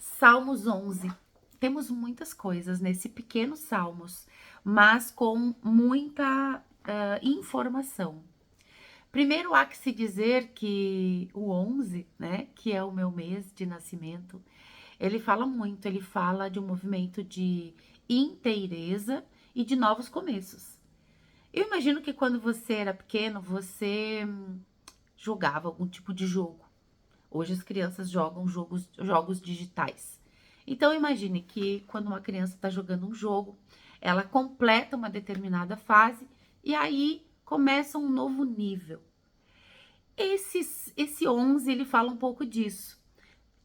Salmos 11. Temos muitas coisas nesse pequeno Salmos, mas com muita informação. Primeiro, há que se dizer que o 11, né, que é o meu mês de nascimento, ele fala muito, ele fala de um movimento de inteireza e de novos começos. Eu imagino que quando você era pequeno, você jogava algum tipo de jogo. Hoje as crianças jogam jogos digitais. Então imagine que quando uma criança está jogando um jogo, ela completa uma determinada fase e aí começa um novo nível. Esse 11, ele fala um pouco disso.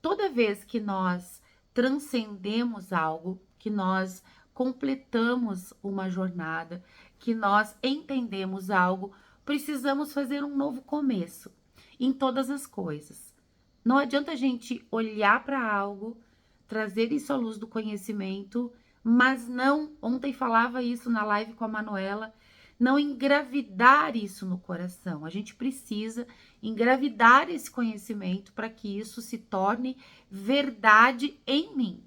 Toda vez que nós transcendemos algo, que nós completamos uma jornada, que nós entendemos algo, precisamos fazer um novo começo em todas as coisas. Não adianta a gente olhar para algo, trazer isso à luz do conhecimento, mas não, ontem falava isso na live com a Manuela, não engravidar isso no coração. A gente precisa engravidar esse conhecimento para que isso se torne verdade em mim,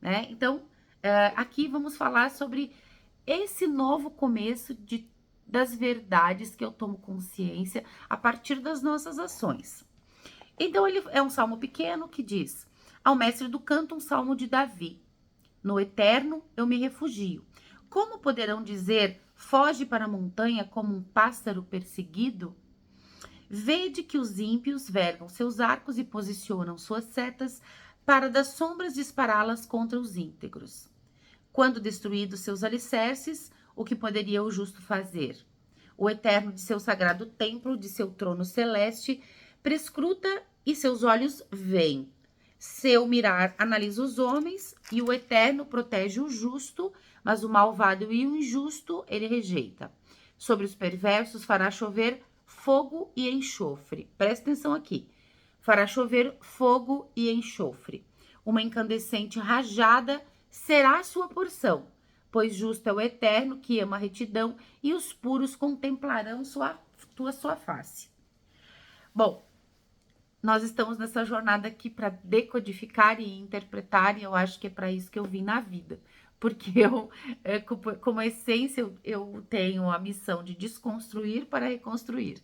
né? Então, aqui vamos falar sobre esse novo começo das verdades que eu tomo consciência a partir das nossas ações. Então, ele é um salmo pequeno que diz: Ao mestre do canto, um salmo de Davi. No eterno eu me refugio. Como poderão dizer, foge para a montanha como um pássaro perseguido? Vede que os ímpios vergam seus arcos e posicionam suas setas para das sombras dispará-las contra os íntegros. Quando destruídos seus alicerces, o que poderia o justo fazer? O eterno de seu sagrado templo, de seu trono celeste, prescruta e seus olhos veem. Seu mirar analisa os homens, e o eterno protege o justo, mas o malvado e o injusto ele rejeita. Sobre os perversos fará chover fogo e enxofre. Presta atenção aqui. Fará chover fogo e enxofre. Uma incandescente rajada será a sua porção, pois justo é o eterno que ama a retidão, e os puros contemplarão sua face. Bom, nós estamos nessa jornada aqui para decodificar e interpretar, e eu acho que é para isso que eu vim na vida. Porque eu, como essência, eu tenho a missão de desconstruir para reconstruir.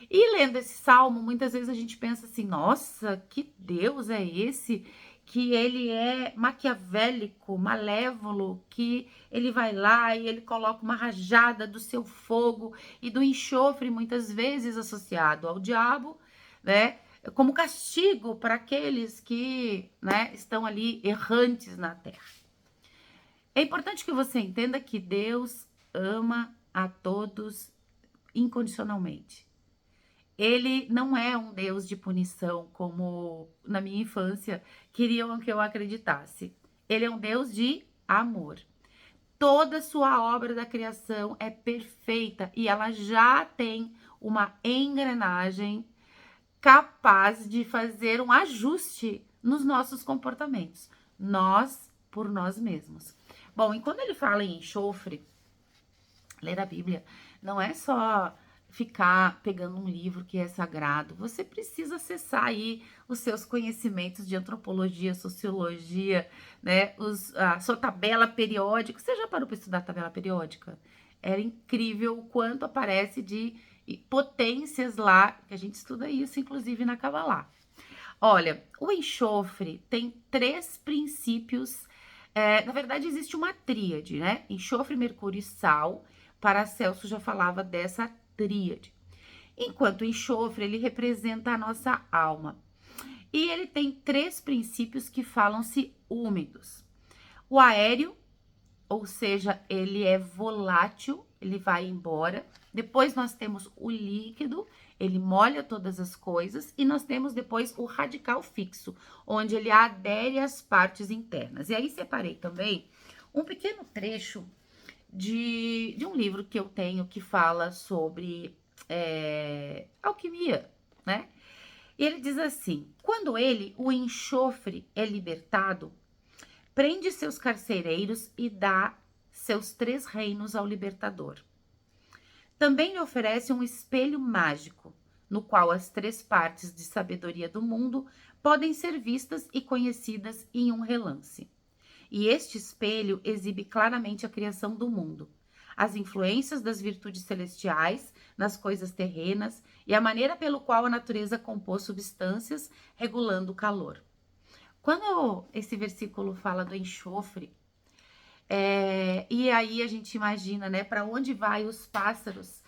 E lendo esse salmo, muitas vezes a gente pensa assim: nossa, que Deus é esse? Que ele é maquiavélico, malévolo, que ele vai lá e ele coloca uma rajada do seu fogo e do enxofre, muitas vezes associado ao diabo, né? Como castigo para aqueles que, né, estão ali errantes na terra. É importante que você entenda que Deus ama a todos incondicionalmente. Ele não é um Deus de punição, como na minha infância queriam que eu acreditasse. Ele é um Deus de amor. Toda sua obra da criação é perfeita e ela já tem uma engrenagem capaz de fazer um ajuste nos nossos comportamentos, nós por nós mesmos. Bom, e quando ele fala em enxofre, ler a Bíblia não é só ficar pegando um livro que é sagrado. Você precisa acessar aí os seus conhecimentos de antropologia, sociologia, né? A sua tabela periódica. Você já parou para estudar a tabela periódica? Era incrível o quanto aparece de potências lá, que a gente estuda isso, inclusive na Kabbalah. Olha, o enxofre tem 3 princípios. Na verdade, existe uma tríade, né? Enxofre, mercúrio e sal. Paracelso já falava dessa tríade. Enquanto o enxofre, ele representa a nossa alma. E ele tem 3 princípios que falam-se úmidos. O aéreo, ou seja, ele é volátil, ele vai embora. Depois nós temos o líquido, ele molha todas as coisas. E nós temos depois o radical fixo, onde ele adere às partes internas. E aí separei também um pequeno trecho de um livro que eu tenho que fala sobre alquimia, né? E ele diz assim: quando ele, o enxofre, é libertado, prende seus carcereiros e dá seus 3 reinos ao libertador. Também lhe oferece um espelho mágico, no qual as 3 partes de sabedoria do mundo podem ser vistas e conhecidas em um relance. E este espelho exibe claramente a criação do mundo, as influências das virtudes celestiais nas coisas terrenas e a maneira pelo qual a natureza compôs substâncias regulando o calor. Quando esse versículo fala do enxofre, e aí a gente imagina, né, para onde vai os pássaros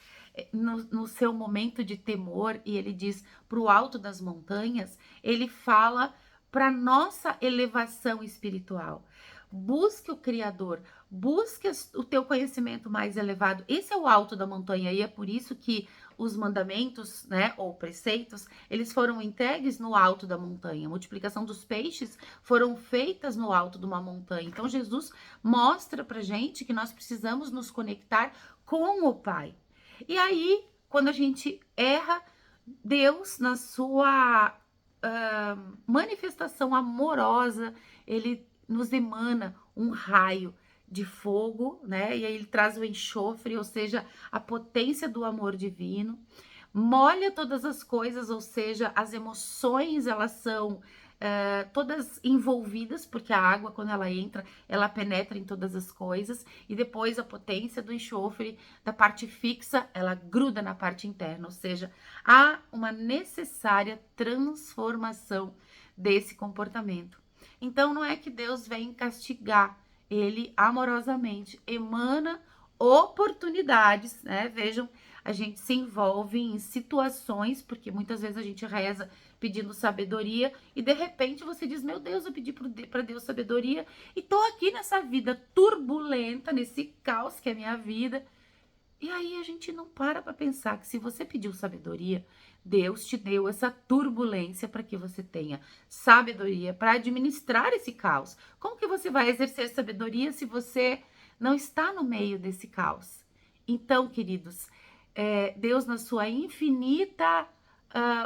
no seu momento de temor, e ele diz para o alto das montanhas, ele fala para nossa elevação espiritual. Busque o Criador, busque o teu conhecimento mais elevado. Esse é o alto da montanha, e é por isso que os mandamentos, né, ou preceitos, eles foram entregues no alto da montanha. A multiplicação dos peixes foram feitas no alto de uma montanha. Então, Jesus mostra pra gente que nós precisamos nos conectar com o Pai. E aí, quando a gente erra, Deus, na sua manifestação amorosa, ele nos emana um raio de fogo, né? E aí ele traz o enxofre, ou seja, a potência do amor divino, molha todas as coisas, ou seja, as emoções, elas são todas envolvidas, porque a água, quando ela entra, ela penetra em todas as coisas, e depois a potência do enxofre, da parte fixa, ela gruda na parte interna, ou seja, há uma necessária transformação desse comportamento. Então, não é que Deus vem castigar, ele amorosamente emana oportunidades, né? Vejam, a gente se envolve em situações, porque muitas vezes a gente reza pedindo sabedoria e de repente você diz: meu Deus, eu pedi para Deus sabedoria e tô aqui nessa vida turbulenta, nesse caos que é minha vida. E aí a gente não para pensar que se você pediu sabedoria, Deus te deu essa turbulência para que você tenha sabedoria para administrar esse caos. Como que você vai exercer sabedoria se você não está no meio desse caos? Então, queridos, Deus, na sua infinita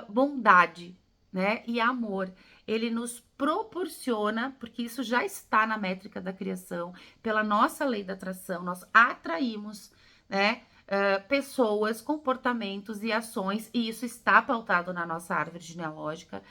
bondade, né, e amor, ele nos proporciona, porque isso já está na métrica da criação, pela nossa lei da atração, nós atraímos, né, pessoas, comportamentos e ações, e isso está pautado na nossa árvore genealógica,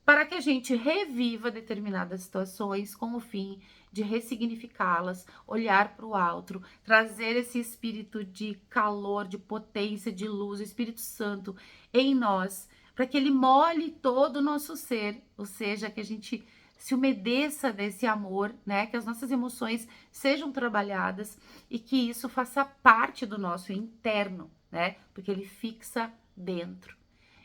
para que a gente reviva determinadas situações com o fim de ressignificá-las, olhar para o alto, trazer esse espírito de calor, de potência, de luz, o Espírito Santo em nós, para que ele molhe todo o nosso ser, ou seja, que a gente se umedeça desse amor, né? Que as nossas emoções sejam trabalhadas e que isso faça parte do nosso interno, né? Porque ele fixa dentro.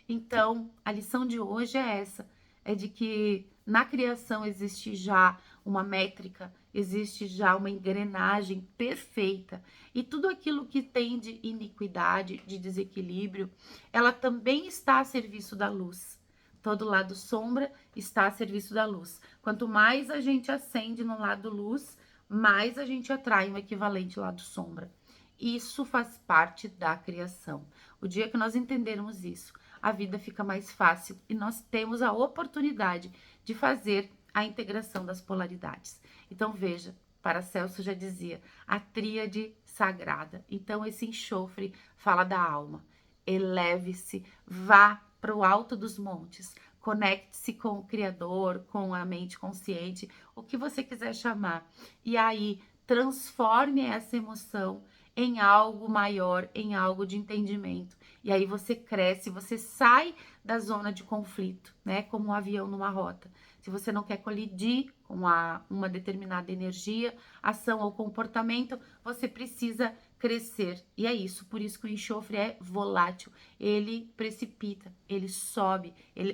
Então, a lição de hoje é essa, é de que na criação existe já uma métrica, existe já uma engrenagem perfeita, e tudo aquilo que tem de iniquidade, de desequilíbrio, ela também está a serviço da luz. Todo lado sombra está a serviço da luz. Quanto mais a gente acende no lado luz, mais a gente atrai um equivalente lado sombra. Isso faz parte da criação. O dia que nós entendermos isso, a vida fica mais fácil e nós temos a oportunidade de fazer a integração das polaridades. Então, veja, Paracelso já dizia, a tríade sagrada. Então, esse enxofre fala da alma. Eleve-se, vá para o alto dos montes, conecte-se com o Criador, com a mente consciente, o que você quiser chamar. E aí, transforme essa emoção em algo maior, em algo de entendimento. E aí você cresce, você sai da zona de conflito, né? Como um avião numa rota. Se você não quer colidir com uma determinada energia, ação ou comportamento, você precisa crescer. E é isso, por isso que o enxofre é volátil. Ele precipita, ele sobe,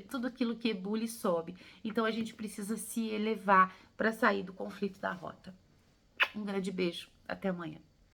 tudo aquilo que ebule sobe. Então a gente precisa se elevar para sair do conflito da rota. Um grande beijo, até amanhã.